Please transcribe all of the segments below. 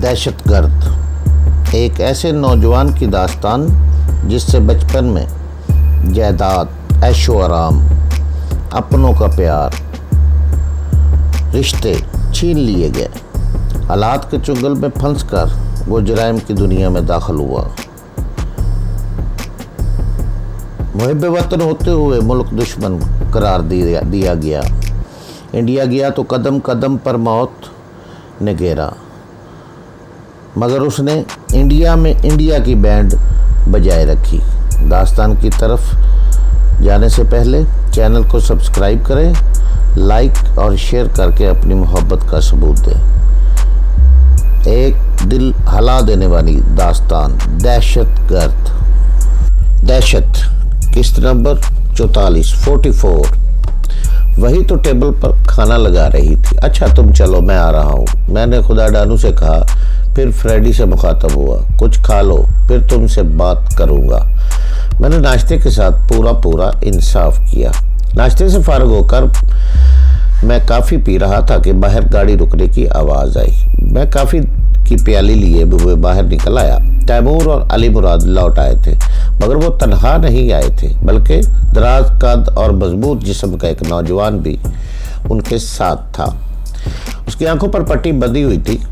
दहशतगर्द एक ऐसे नौजवान की दास्तान जिससे बचपन में जायदाद, ऐशो आराम, अपनों का प्यार, रिश्ते छीन लिए गए। हालात के चुंगल में फंसकर वो जराइम की दुनिया में दाखिल हुआ। मुहिब वतन होते हुए मुल्क दुश्मन करार दिया गया। इंडिया गया तो कदम कदम पर मौत ने घेरा, मगर उसने इंडिया में इंडिया की बैंड बजाए रखी। दास्तान की तरफ जाने से पहले चैनल को सब्सक्राइब करें, लाइक और शेयर करके अपनी मोहब्बत का सबूत दें। एक दिल हिला देने वाली दास्तान, दहशतगर्द। दहशत किस्त नंबर 44। वही तो टेबल पर खाना लगा रही थी। अच्छा तुम चलो, मैं आ रहा हूँ, मैंने खुदा डानू से कहा। फिर फ्रेडी से मुखातब हुआ, कुछ खा लो फिर तुमसे बात करूँगा। मैंने नाश्ते के साथ पूरा इंसाफ किया। नाश्ते से फारग होकर मैं काफ़ी पी रहा था कि बाहर गाड़ी रुकने की आवाज़ आई। मैं काफ़ी की प्याली लिए हुए बाहर निकल आया। तैमूर और अली मुराद लौट आए थे, मगर वो तन्हा नहीं आए थे, बल्कि दराज कद और मजबूत जिस्म का एक नौजवान भी उनके साथ था। उसकी आंखों पर पट्टी बंधी हुई थी।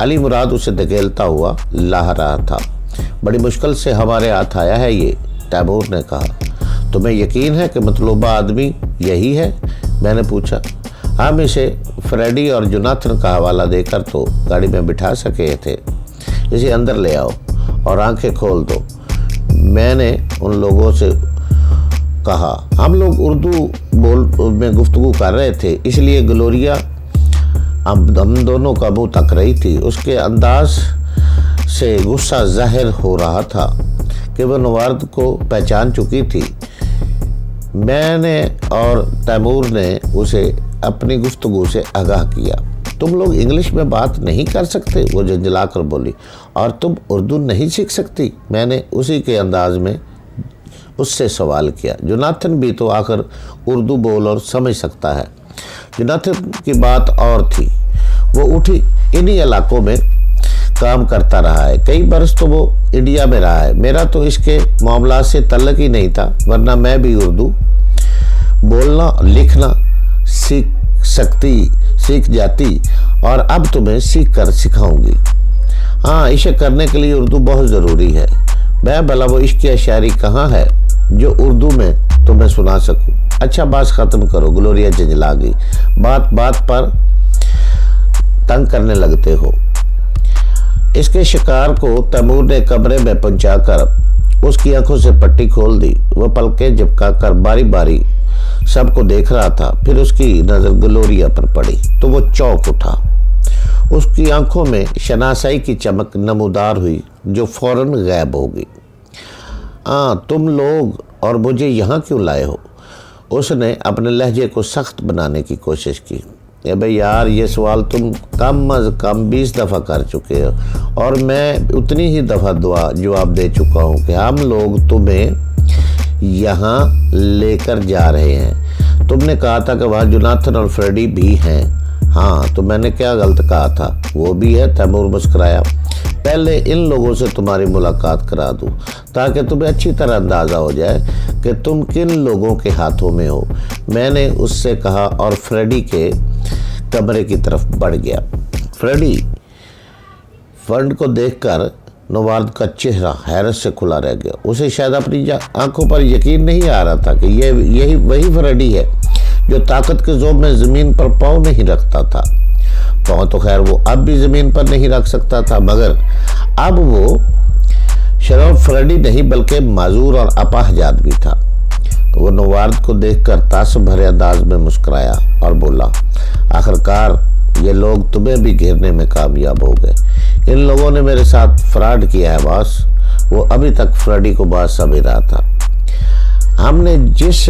अली मुराद उसे धकेलता हुआ ला रहा था। बड़ी मुश्किल से हमारे हाथ आया है ये, तैमूर ने कहा। तुम्हें यकीन है कि मतलूबा आदमी यही है? मैंने पूछा। हम इसे फ्रेडी और जोनाथन का हवाला देकर तो गाड़ी में बिठा सके थे। इसे अंदर ले आओ और आंखें खोल दो, मैंने उन लोगों से कहा। हम लोग उर्दू में गुफ्तगू कर रहे थे, इसलिए ग्लोरिया हम दोनों का मुंह तक रही थी। उसके अंदाज से गुस्सा जाहिर हो रहा था कि वह नवार्द को पहचान चुकी थी। मैंने और तैमूर ने उसे अपनी गुफ्तगू से आगाह किया। तुम लोग इंग्लिश में बात नहीं कर सकते? वो झंझला कर बोली। और तुम उर्दू नहीं सीख सकती? मैंने उसी के अंदाज में उससे सवाल किया। जोनाथन भी तो आखिर उर्दू बोल और समझ सकता है। जोनाथन की बात और थी। वो उठी इन्हीं इलाकों में काम करता रहा है, कई बरस तो वो इंडिया में रहा है। मेरा तो इसके मामला से तल्लक ही नहीं था, वरना मैं भी उर्दू बोलना लिखना सीख जाती और अब तुम्हें सीख कर सिखाऊंगी। हाँ, इसे करने के लिए उर्दू बहुत ज़रूरी है। मैं भला वो इश्क की शायरी कहाँ है जो उर्दू में तुम्हें सुना सकूं? अच्छा बात ख़त्म करो, ग्लोरिया झंझला गई। बात पर तंग करने लगते हो। इसके शिकार को तैमूर ने कमरे में पहुंचाकर उसकी आंखों से पट्टी खोल दी। वह पलकें झपकाकर बारी बारी सबको देख रहा था। फिर उसकी नज़र ग्लोरिया पर पड़ी तो वो चौंक उठा। उसकी आंखों में शनासाई की चमक नमूदार हुई जो फौरन गायब हो गई। तुम लोग और मुझे यहाँ क्यों लाए हो? उसने अपने लहजे को सख्त बनाने की कोशिश की। भाई यार, ये सवाल तुम कम अज़ कम 20 दफ़ा कर चुके हो और मैं उतनी ही दफ़ा जवाब दे चुका हूँ कि हम लोग तुम्हें यहाँ लेकर जा रहे हैं। तुमने कहा था कि वहाँ जोनाथन और फ्रेडी भी हैं। हाँ, तो मैंने क्या गलत कहा था? वो भी है, तैमूर मुस्कुराया। पहले इन लोगों से तुम्हारी मुलाकात करा दूँ ताकि तुम्हें अच्छी तरह अंदाज़ा हो जाए कि तुम किन लोगों के हाथों में हो, मैंने उससे कहा और फ्रेडी के कमरे की तरफ बढ़ गया। फ्रेडी फंड को देखकर नवार्द का चेहरा हैरत से खुला रह गया। उसे शायद अपनी आंखों पर यकीन नहीं आ रहा था कि यही वही फ्रेडी है जो ताकत के ज़ोर में ज़मीन पर पाँव नहीं रखता था। पाँव तो खैर वो अब भी ज़मीन पर नहीं रख सकता था, मगर अब वो शर्फ फ्रेडी नहीं बल्कि माजूर और अपाहज आदमी था। वो नवार्द को देखकर तासुब भरे अंदाज में मुस्कुराया और बोला, आखिरकार ये लोग तुम्हें भी घेरने में कामयाब हो गए। इन लोगों ने मेरे साथ फ्रॉड किया है बॉस। वो अभी तक फ्रेडी को बात समझ रहा था। हमने जिस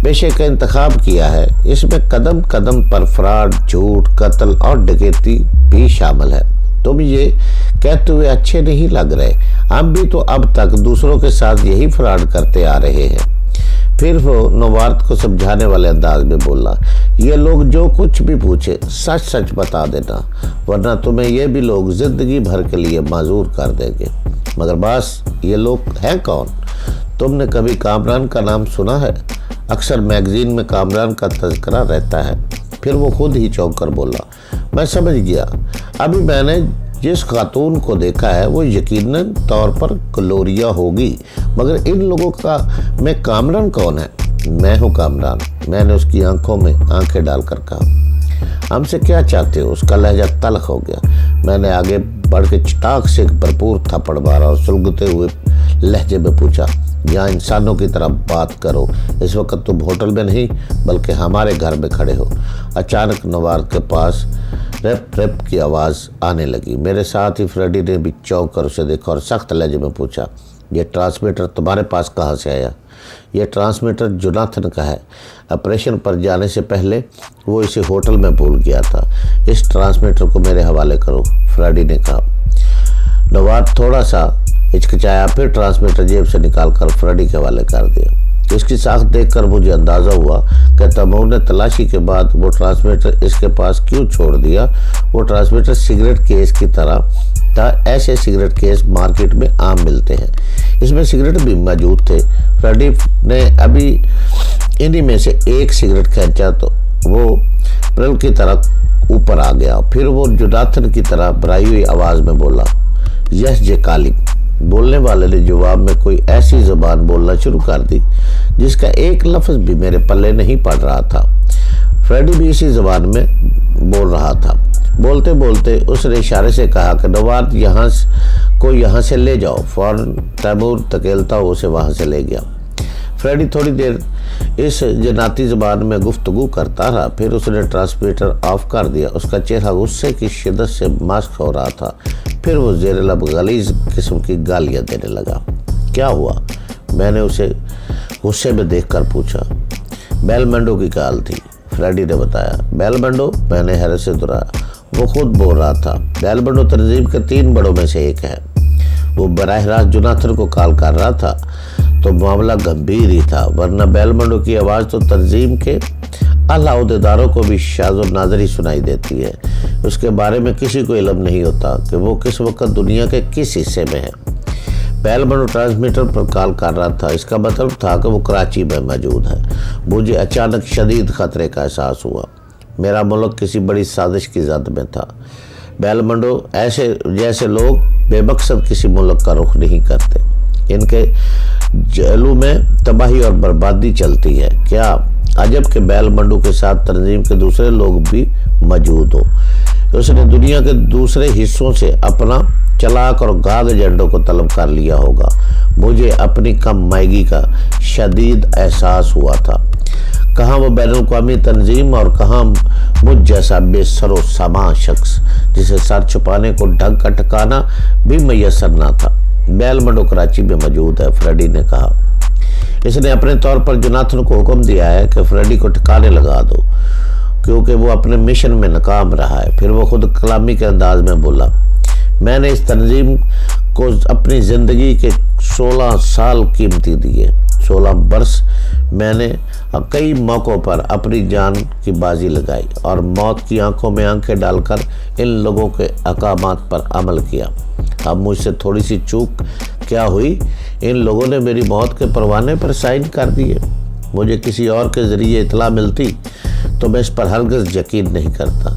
पेशे का इंतखाब किया है इसमें कदम कदम पर फ्रॉड, झूठ, कत्ल और डकैती भी शामिल है। तुम ये कहते हुए अच्छे नहीं लग रहे। हम भी तो अब तक दूसरों के साथ यही फ्रॉड करते आ रहे हैं। फिर वो नवार्द को समझाने वाले अंदाज में बोला, ये लोग जो कुछ भी पूछे सच सच बता देना, वरना तुम्हें ये भी लोग जिंदगी भर के लिए माजूर कर देंगे। मगर बस ये लोग हैं कौन? तुमने कभी कामरान का नाम सुना है? अक्सर मैगजीन में कामरान का तज़किरा रहता है। फिर वो खुद ही चौंक कर बोला, मैं समझ गया। अभी मैंने जिस खातून को देखा है वो यकीनन तौर पर ग्लोरिया होगी, मगर इन लोगों का में कामरान कौन है? मैं हूँ कामरान, मैंने उसकी आंखों में आंखें डालकर कहा। हमसे क्या चाहते हो? उसका लहजा तल्ख हो गया। मैंने आगे बढ़ के चटाक से एक भरपूर थप्पड़ मारा और सुलगते हुए लहजे में पूछा, यहाँ इंसानों की तरह बात करो। इस वक्त तुम होटल में नहीं बल्कि हमारे घर में खड़े हो। अचानक नवार के पास रेप रेप की आवाज़ आने लगी। मेरे साथ ही फ्रेडी ने भी चौंक कर उसे देखा और सख्त लहजे में पूछा, यह ट्रांसमीटर तुम्हारे पास कहाँ से आया? यह ट्रांसमीटर जोनाथन का है। ऑपरेशन पर जाने से पहले वो इसे होटल में भूल गया था। इस ट्रांसमीटर को मेरे हवाले करो, फ्रेडी ने कहा। नवाब थोड़ा सा हिचकिचाया, फिर ट्रांसमीटर जेब से निकालकर फ्रेडी के हवाले कर दिया। इसकी साख देखकर मुझे अंदाज़ा हुआ कि तमोर ने तलाशी के बाद वो ट्रांसमीटर इसके पास क्यों छोड़ दिया। वो ट्रांसमीटर सिगरेट केस की तरह था। ऐसे सिगरेट केस मार्केट में आम मिलते हैं। इसमें सिगरेट भी मौजूद थे। फ्रेडी ने अभी इन्हीं में से एक सिगरेट खींचा तो वो प्रल की तरह ऊपर आ गया। फिर वो जोनाथन की तरह भराई हुई आवाज़ में बोला, यस जे काली। बोलने वाले ने जवाब में कोई ऐसी ज़बान बोलना शुरू कर दी जिसका एक लफ्ज़ भी मेरे पल्ले नहीं पड़ रहा था। फ्रेडी भी इसी ज़बान में बोल रहा था। बोलते बोलते उसने इशारे से कहा कि नवाब यहाँ से ले जाओ। फौरन तैमूर धकेलता हुआ उसे वहाँ से ले गया। फ्रेडी थोड़ी देर इस जनाती ज़बान में गुफ्तगू करता रहा, फिर उसने ट्रांसमीटर ऑफ कर दिया। उसका चेहरा गुस्से की शिद्दत से मास्क हो रहा था। फिर वो ज़ेर लब गलीज़ किस्म की गालियाँ देने लगा। क्या हुआ? मैंने उसे गुस्से में देखकर पूछा। बेलमंडो की गाल थी, फ्रेडी ने बताया। बेलमंडो? मैंने हैरत से दोहराया। वो खुद बोल रहा था। बेलमंडो तंजीम के 3 बड़ों में से एक है। वो बराह रास्त जोनाथन को कॉल कर रहा था तो मामला गंभीर ही था, वरना बेलमंडो की आवाज़ तो तंजीम के आला ओहदेदारों को भी शाज़ो नाज़र ही सुनाई देती है। उसके बारे में किसी को इल्म नहीं होता कि वो किस वक्त दुनिया के किस हिस्से में है। बेलमंडो ट्रांसमीटर पर कॉल कर रहा था। इसका मतलब था कि वो कराची में मौजूद है। मुझे अचानक शदीद ख़तरे का एहसास हुआ। मेरा मुल्क किसी बड़ी साजिश की जद में था। बेलमंडो ऐसे जैसे लोग बेमकसद किसी मुल्क का रुख नहीं करते। इनके जहलू में तबाही और बर्बादी चलती है। क्या अजब के बेलमंडो के साथ तंजीम के दूसरे लोग भी मौजूद हो। उसने दुनिया के दूसरे हिस्सों से अपना चलाक और गाग एजेंडों को तलब कर लिया होगा। मुझे अपनी कम मायगी का शदीद एहसास हुआ था। कहाँ वो बैनुल-अक़वामी तंजीम और कहाँ मुझ जैसा बेसरो सामा शख्स जिसे सर छुपाने को ढंग का ठिकाना भी मैसर ना था। बेलमंडो कराची में मौजूद है, फ्रेडी ने कहा। इसने अपने तौर पर जोनाथन को हुक्म दिया है कि फ्रेडी को ठिकाने लगा दो, क्योंकि वो अपने मिशन में नाकाम रहा है। फिर वो खुद कलामी के अंदाज में बोला, मैंने इस तंजीम को अपनी ज़िंदगी के 16 साल कीमती दिए। 16 बरस मैंने कई मौक़ों पर अपनी जान की बाजी लगाई और मौत की आंखों में आंखें डालकर इन लोगों के अहकामात पर अमल किया। अब मुझसे थोड़ी सी चूक क्या हुई, इन लोगों ने मेरी मौत के परवाने पर साइन कर दिए। मुझे किसी और के ज़रिए इतला मिलती तो मैं इस पर हरगिज़ यकीन नहीं करता,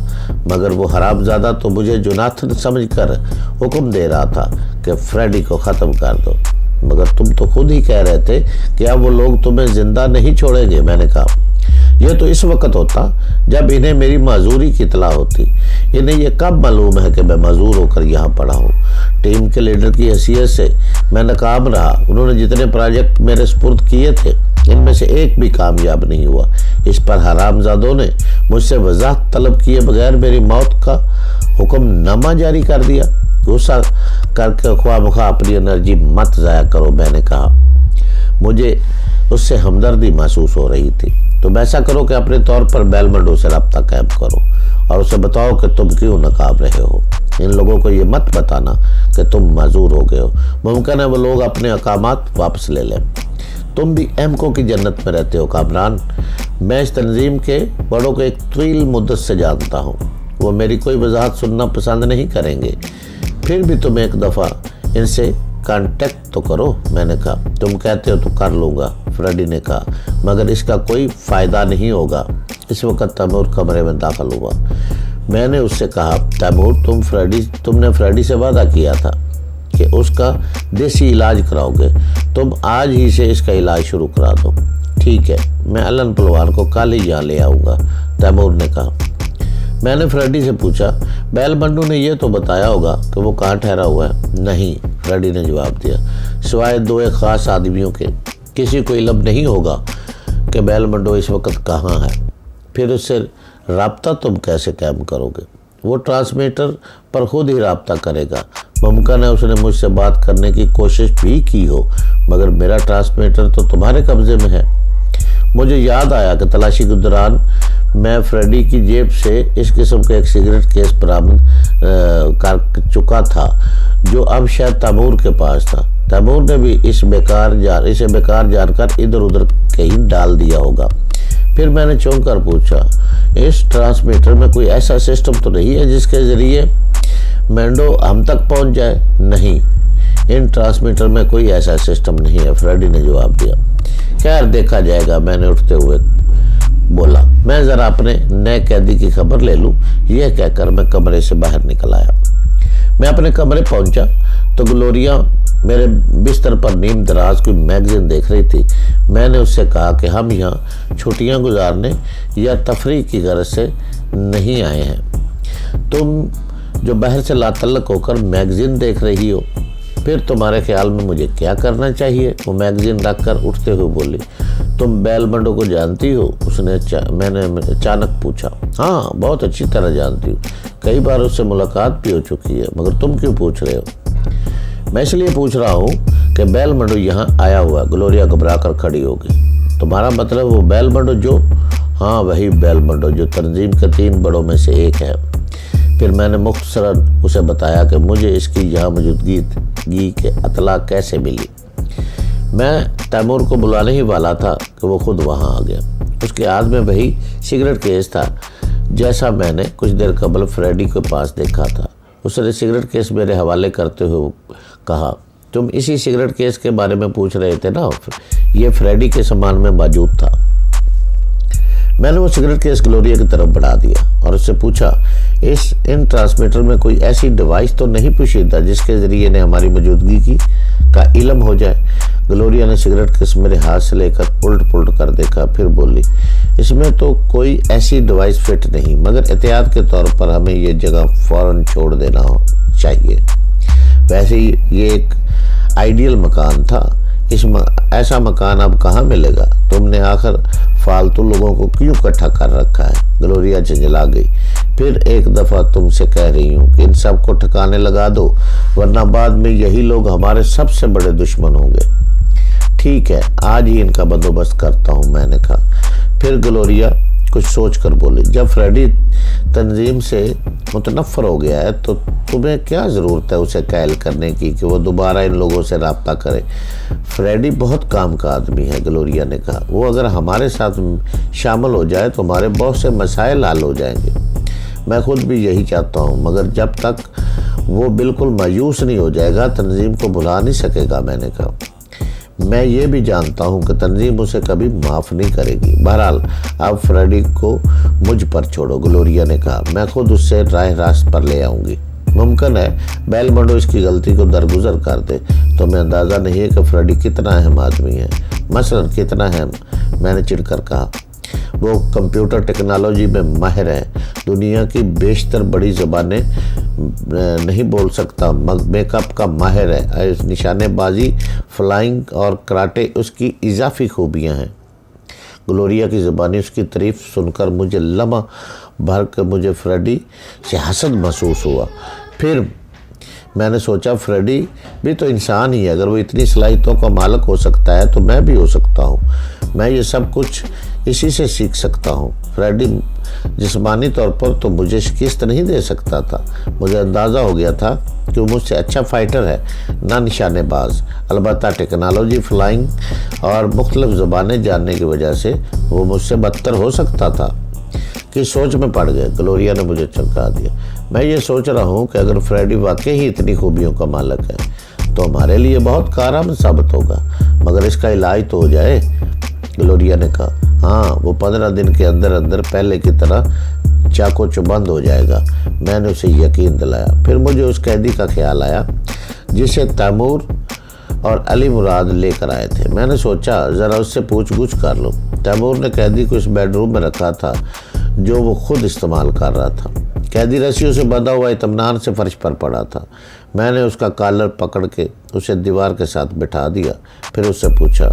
मगर वो हरामज़ादा तो मुझे जोनाथन समझकर हुक्म दे रहा था कि फ्रेडी को ख़त्म कर दो। मगर तुम तो खुद ही कह रहे थे कि अब वो लोग तुम्हें ज़िंदा नहीं छोड़ेंगे। मैंने कहा, यह तो इस वक्त होता जब इन्हें मेरी माजूरी की इतला होती। इन्हें यह कब मालूम है कि मैं माजूर होकर यहाँ पड़ा हूँ। टीम के लीडर की हैसियत से मैं नाकाम रहा। उन्होंने जितने प्रोजेक्ट मेरे सुपुर्द किए थे इनमें से एक भी कामयाब नहीं हुआ। इस पर हरामजादों ने मुझसे वजाहत तलब किए बगैर मेरी मौत का हुक्मनामा जारी कर दिया। गुस्सा करके ख्वाह अपनी एनर्जी मत ज़ाया करो, मैंने कहा। मुझे उससे हमदर्दी महसूस हो रही थी। तुम ऐसा करो कि अपने तौर पर बेलमंडो से रब्ता कायम करो और उसे बताओ कि तुम क्यों नाकाम रहे हो। इन लोगों को ये मत बताना कि तुम माजूर हो गए हो। मुमकिन है वो लोग अपने अहकामात वापस ले लें। तुम भी एमको की जन्नत में रहते हो कामरान। मैं इस तंजीम के बड़ों को एक तवील मुद्दत से जानता हूँ, वो मेरी कोई वजाहत सुनना पसंद नहीं करेंगे। फिर भी तुम एक दफ़ा इनसे कांटेक्ट तो करो। मैंने कहा तुम कहते हो तो कर लूँगा, फ्रेडी ने कहा, मगर इसका कोई फ़ायदा नहीं होगा। इस वक्त तैमूर कमरे में दाखिल हुआ। मैंने उससे कहा, तैमूर तुमने फ्रेडी से वादा किया था कि उसका देसी इलाज कराओगे, तुम आज ही से इसका इलाज शुरू करा दो। ठीक है, मैं अलन पलवान को कल ही यहाँ ले आऊँगा, तैमूर ने कहा। मैंने फ्रेडी से पूछा, बैल बंडू ने यह तो बताया होगा कि वो कहाँ ठहरा हुआ है? नहीं, फ्रेडी ने जवाब दिया, सिवाय दो एक ख़ास आदमियों के किसी को इल्म नहीं होगा कि बैल बंडू इस वक्त कहाँ है। फिर उससे राब्ता तुम कैसे कायम करोगे? वो ट्रांसमीटर पर खुद ही राब्ता करेगा। मुमकिन है उसने मुझसे बात करने की कोशिश भी की हो, मगर मेरा ट्रांसमीटर तो तुम्हारे कब्जे में है। मुझे याद आया कि तलाशी के दौरान मैं फ्रेडी की जेब से इस किस्म का एक सिगरेट केस बरामद कर चुका था, जो अब शायद तैमूर के पास था। तैमूर ने भी इसे बेकार जानकर इधर उधर कहीं डाल दिया होगा। फिर मैंने चौंक कर पूछा, इस ट्रांसमीटर में कोई ऐसा सिस्टम तो नहीं है जिसके ज़रिए मैंडो हम तक पहुंच जाए? नहीं, इन ट्रांसमीटर में कोई ऐसा सिस्टम नहीं है, फ्रेडी ने जवाब दिया। खैर देखा जाएगा, मैंने उठते हुए बोला। मैं ज़रा अपने नए कैदी की खबर ले लूँ, यह कहकर मैं कमरे से बाहर निकल आया। मैं अपने कमरे पहुंचा तो ग्लोरिया मेरे बिस्तर पर नीम दराज कोई मैगजीन देख रही थी। मैंने उससे कहा कि हम यहाँ छुट्टियाँ गुजारने या तफरीह की गर्ज से नहीं आए हैं। तुम जो बाहर से लातल्लक होकर मैगजीन देख रही हो, फिर तुम्हारे ख्याल में मुझे क्या करना चाहिए? वो मैगजीन रख कर उठते हुए बोली, तुम बैल बंडो को जानती हो? मैंने अचानक पूछा। हाँ, बहुत अच्छी तरह जानती हूँ, कई बार उससे मुलाकात भी हो चुकी है, मगर तुम क्यों पूछ रहे हो? मैं इसलिए पूछ रहा हूँ कि बैल बंडो यहाँ आया हुआ। ग्लोरिया घबरा कर खड़ी हो गई। तुम्हारा मतलब वो बैल बंडो जो? हाँ, वही बैल बंडो जो तंजीम के 3 बड़ों में से एक है। फिर मैंने मुख्तसरन उसे बताया कि मुझे इसकी यहाँ मौजूदगी के अतला कैसे मिली। मैं तैमूर को बुलाने ही वाला था कि वो खुद वहाँ आ गया। उसके हाथ में वही सिगरेट केस था जैसा मैंने कुछ देर कबल फ्रेडी के पास देखा था। उसने सिगरेट केस मेरे हवाले करते हुए कहा, तुम इसी सिगरेट केस के बारे में पूछ रहे थे ना? ये फ्रेडी के सामान में मौजूद था। मैंने वो सिगरेट केस ग्लोरिया की तरफ बढ़ा दिया और उससे पूछा, इन ट्रांसमीटर में कोई ऐसी डिवाइस तो नहीं पोशीदा जिसके ज़रिए इन्हें हमारी मौजूदगी का इल्म हो जाए? ग्लोरिया ने सिगरेट केस मेरे हाथ से लेकर उल्ट कर देखा, फिर बोली, इसमें तो कोई ऐसी डिवाइस फिट नहीं, मगर एहतियात के तौर पर हमें ये जगह फ़ौरन छोड़ देना चाहिए। वैसे ही ये एक आइडियल मकान था। ऐसा मकान अब कहाँ मिलेगा? तुमने आखिर फालतू लोगों को क्यों इकट्ठा कर रखा है? ग्लोरिया झंझला गई। फिर एक दफ़ा तुमसे कह रही हूँ कि इन सबको ठिकाने लगा दो, वरना बाद में यही लोग हमारे सबसे बड़े दुश्मन होंगे। ठीक है, आज ही इनका बंदोबस्त करता हूँ, मैंने कहा। फिर ग्लोरिया कुछ सोच कर बोली, जब फ्रेडी तंजीम से मुतनफ़र हो गया है तो तुम्हें क्या ज़रूरत है उसे कायल करने की कि वो दोबारा इन लोगों से रब्ता करे? फ्रेडी बहुत काम का आदमी है, ग्लोरिया ने कहा। वो अगर हमारे साथ शामिल हो जाए तो हमारे बहुत से मसाइल हल हो जाएंगे। मैं खुद भी यही चाहता हूँ, मगर जब तक वो बिल्कुल मायूस नहीं हो जाएगा तंजीम को भुला नहीं सकेगा, मैंने कहा। मैं ये भी जानता हूँ कि तंजीम उसे कभी माफ़ नहीं करेगी। बहरहाल अब फ्रेडी को मुझ पर छोड़ो, ग्लोरिया ने कहा। मैं खुद उससे राह रास्त पर ले आऊँगी। मुमकिन है बैल बंडो इसकी गलती को दरगुजर कर दे। तो मैं अंदाज़ा नहीं है कि फ्रेडी कितना अहम आदमी है। मसलन कितना अहम? मैंने चिढ़कर कहा। वो कंप्यूटर टेक्नोलॉजी में माहिर है, दुनिया की बेशतर बड़ी ज़बानें नहीं बोल सकता, मेकअप का माहिर है, निशानेबाजी, फ्लाइंग और कराटे उसकी इजाफी खूबियाँ हैं। ग्लोरिया की ज़बानी उसकी तारीफ़ सुनकर मुझे लम्हा भर के मुझे फ्रेडी से हसद महसूस हुआ। फिर मैंने सोचा, फ्रेडी भी तो इंसान ही है, अगर वो इतनी सलाहियतों का मालिक हो सकता है तो मैं भी हो सकता हूँ। मैं ये सब कुछ इसी से सीख सकता हूँ। फ्रेडी जिस्मानी तौर पर तो मुझे शिकस्त नहीं दे सकता था। मुझे अंदाज़ा हो गया था कि वो मुझसे अच्छा फाइटर है ना निशानेबाज। अलबत्ता टेक्नोलॉजी, फ्लाइंग और मुख्तलिफ ज़बानें जानने की वजह से वो मुझसे बदतर हो सकता था। कि सोच में पड़ गए। ग्लोरिया ने मुझे चमका दिया। मैं ये सोच रहा हूँ कि अगर फ्रेडी वाकई ही इतनी खूबियों का मालिक है तो हमारे लिए बहुत कारआमद साबित होगा, मगर इसका इलाज तो हो जाए। ग्लोरिया ने कहा, हाँ, वो 15 दिन के अंदर अंदर पहले की तरह चाको चुबंद हो जाएगा। मैंने उसे यकीन दिलाया। फिर मुझे उस कैदी का ख्याल आया जिसे तैमूर और अली मुराद लेकर आए थे। मैंने सोचा ज़रा उससे पूछ-गुछ कर लूँ। तैमूर ने कैदी को इस बेडरूम में रखा था जो वो खुद इस्तेमाल कर रहा था। कैदी रस्सियों से बंधा हुआ इत्मीनान से फर्श पर पड़ा था। मैंने उसका कॉलर पकड़ के उसे दीवार के साथ बिठा दिया। फिर उससे पूछा,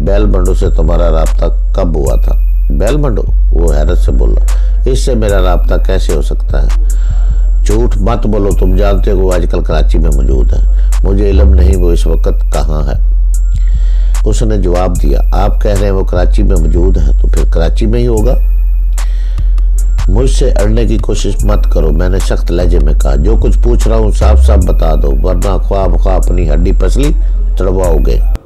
बेलमंडो से तुम्हारा राब्ता कब हुआ था? बेलमंडो? वो हैरत से बोला, इससे मेरा राब्ता कैसे हो सकता है? झूठ मत बोलो, तुम जानते हो वो आजकल कराची में मौजूद है। मुझे इल्म नहीं वो इस वक्त कहाँ है। उसने जवाब दिया, आप कह रहे हैं वो कराची में मौजूद है तो फिर कराची में ही होगा। मुझसे अड़ने की कोशिश मत करो, मैंने सख्त लहजे में कहा। जो कुछ पूछ रहा हूँ साफ साफ बता दो, वरना ख्वाब अपनी हड्डी पसली तड़वाओगे।